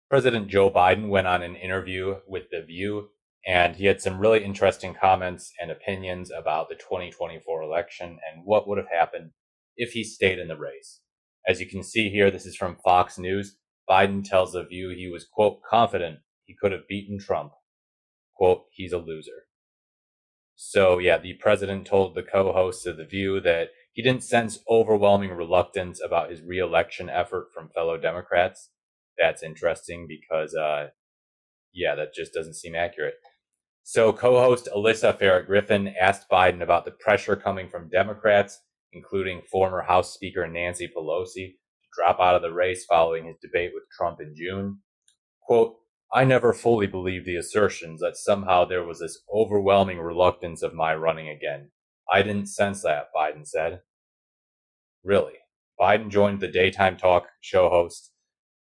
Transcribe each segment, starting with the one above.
President Joe Biden went on an interview with The View, and he had some really interesting comments and opinions about the 2024 election and what would have happened if he stayed in the race. As you can see here, this is from Fox News. Biden tells The View he was, quote, confident he could have beaten Trump. Quote, he's a loser. So, yeah, the president told the co hosts of The View that he didn't sense overwhelming reluctance about his reelection effort from fellow Democrats. That's interesting because yeah, that just doesn't seem accurate. So, co host Alyssa Farrett Griffin asked Biden about the pressure coming from Democrats, including former House Speaker Nancy Pelosi, to drop out of the race following his debate with Trump in June. Quote, I never fully believed the assertions that somehow there was this overwhelming reluctance of my running again. I didn't sense that, Biden said. Really? Biden joined the daytime talk show hosts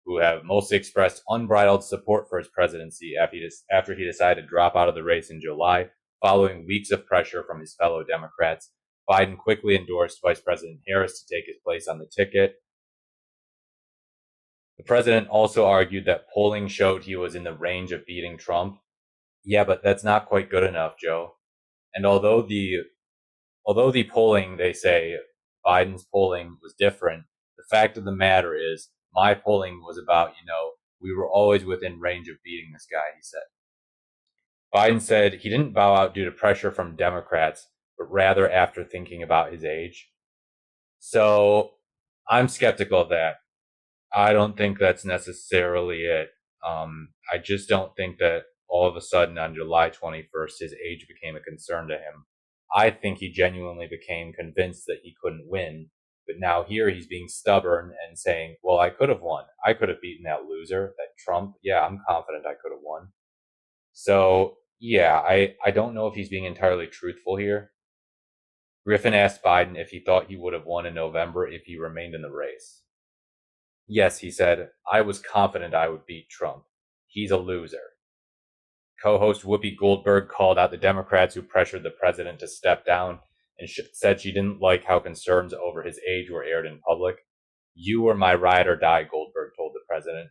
who have mostly expressed unbridled support for his presidency after he decided to drop out of the race in July, following weeks of pressure from his fellow Democrats. Biden quickly endorsed Vice President Harris to take his place on the ticket. The president also argued that polling showed he was in the range of beating Trump. Yeah, but that's not quite good enough, Joe. And although the polling, they say Biden's polling was different, the fact of the matter is my polling was about, we were always within range of beating this guy, he said. Biden said he didn't bow out due to pressure from Democrats, but rather after thinking about his age. So I'm skeptical of that. I don't think that's necessarily it. I just don't think that all of a sudden on July 21st, his age became a concern to him. I think he genuinely became convinced that he couldn't win. But now here he's being stubborn and saying, well, I could have won. I could have beaten that loser, that Trump. Yeah, I'm confident I could have won. So, yeah, I don't know if he's being entirely truthful here. Griffin asked Biden if he thought he would have won in November if he remained in the race. Yes, he said, I was confident I would beat Trump. He's a loser. Co host Whoopi Goldberg called out the Democrats who pressured the president to step down and said she didn't like how concerns over his age were aired in public. You were my ride or die, Goldberg told the president.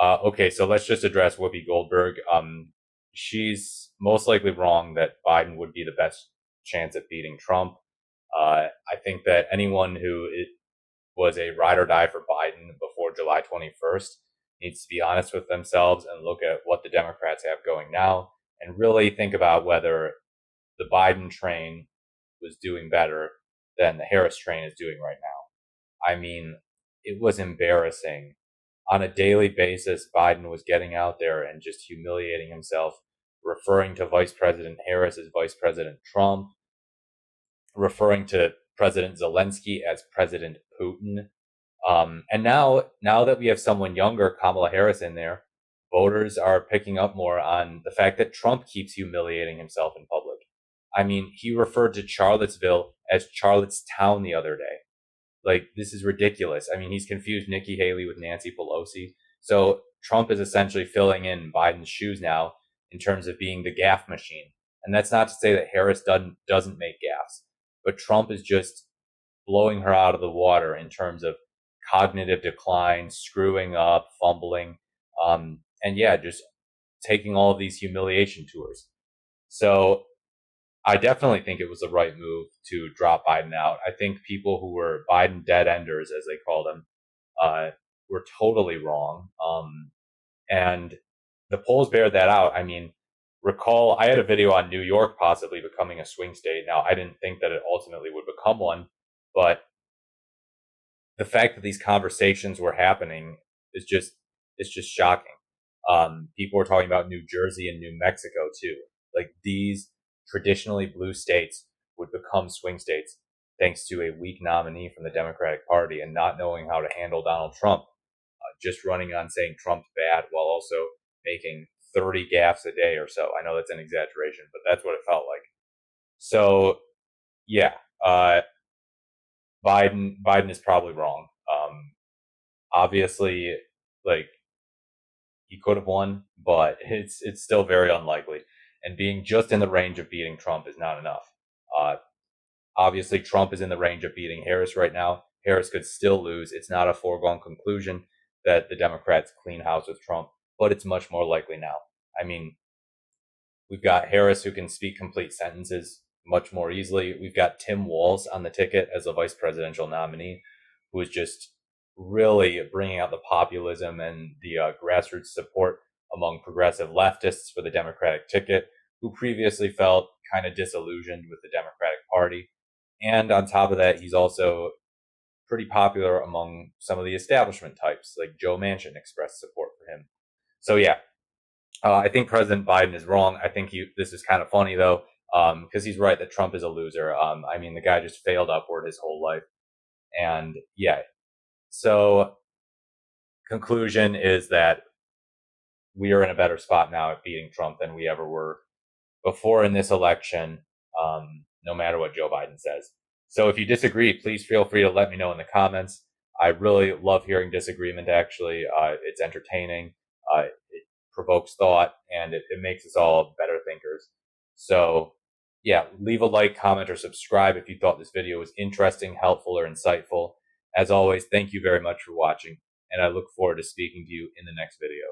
Okay, so let's just address Whoopi Goldberg. She's most likely wrong that Biden would be the best chance at beating Trump. I think that anyone who was a ride or die for Biden before July 21st needs to be honest with themselves and look at what the Democrats have going now and really think about whether the Biden train was doing better than the Harris train is doing right now. I mean, it was embarrassing. On a daily basis, Biden was getting out there and just humiliating himself, referring to Vice President Harris as Vice President Trump, referring to President Zelensky as President Putin. And now that we have someone younger, Kamala Harris, in there, voters are picking up more on the fact that Trump keeps humiliating himself in public. I mean, he referred to Charlottesville as Charlottetown the other day. Like, this is ridiculous. I mean, he's confused Nikki Haley with Nancy Pelosi. So Trump is essentially filling in Biden's shoes now in terms of being the gaffe machine. And that's not to say that Harris doesn't make gaffes, but Trump is just blowing her out of the water in terms of cognitive decline, screwing up, fumbling, and yeah, just taking all of these humiliation tours. So I definitely think it was the right move to drop Biden out. I think people who were Biden dead enders, as they called them, were totally wrong. And the polls bear that out. I mean, recall I had a video on New York possibly becoming a swing state. Now, I didn't think that it ultimately would become one, but the fact that these conversations were happening is just it's just shocking. People were talking about New Jersey and New Mexico too. Like, these traditionally blue states would become swing states thanks to a weak nominee from the Democratic Party and not knowing how to handle Donald Trump, just running on saying Trump's bad while also making 30 gaffes a day or so. I know that's an exaggeration, but that's what it felt like. So yeah, Biden is probably wrong. Obviously, like, he could have won, but it's still very unlikely. And being just in the range of beating Trump is not enough. Uh, Obviously, Trump is in the range of beating Harris right now. Harris could still lose. It's not a foregone conclusion that the Democrats clean house with Trump. but it's much more likely now. I mean, we've got Harris who can speak complete sentences much more easily. We've got Tim Walz on the ticket as a vice presidential nominee, who is just really bringing out the populism and the grassroots support among progressive leftists for the Democratic ticket, who previously felt kind of disillusioned with the Democratic Party. And on top of that, he's also pretty popular among some of the establishment types, like Joe Manchin expressed support for him. So yeah, I think President Biden is wrong. I think this is kind of funny though, because he's right that Trump is a loser. I mean, the guy just failed upward his whole life, and yeah. So conclusion is that we are in a better spot now at beating Trump than we ever were before in this election. No matter what Joe Biden says. So if you disagree, please feel free to let me know in the comments. I really love hearing disagreement. Actually, it's entertaining. It provokes thought, and it makes us all better thinkers. So, yeah, leave a like, comment, or subscribe if you thought this video was interesting, helpful, or insightful. As always, thank you very much for watching, and I look forward to speaking to you in the next video.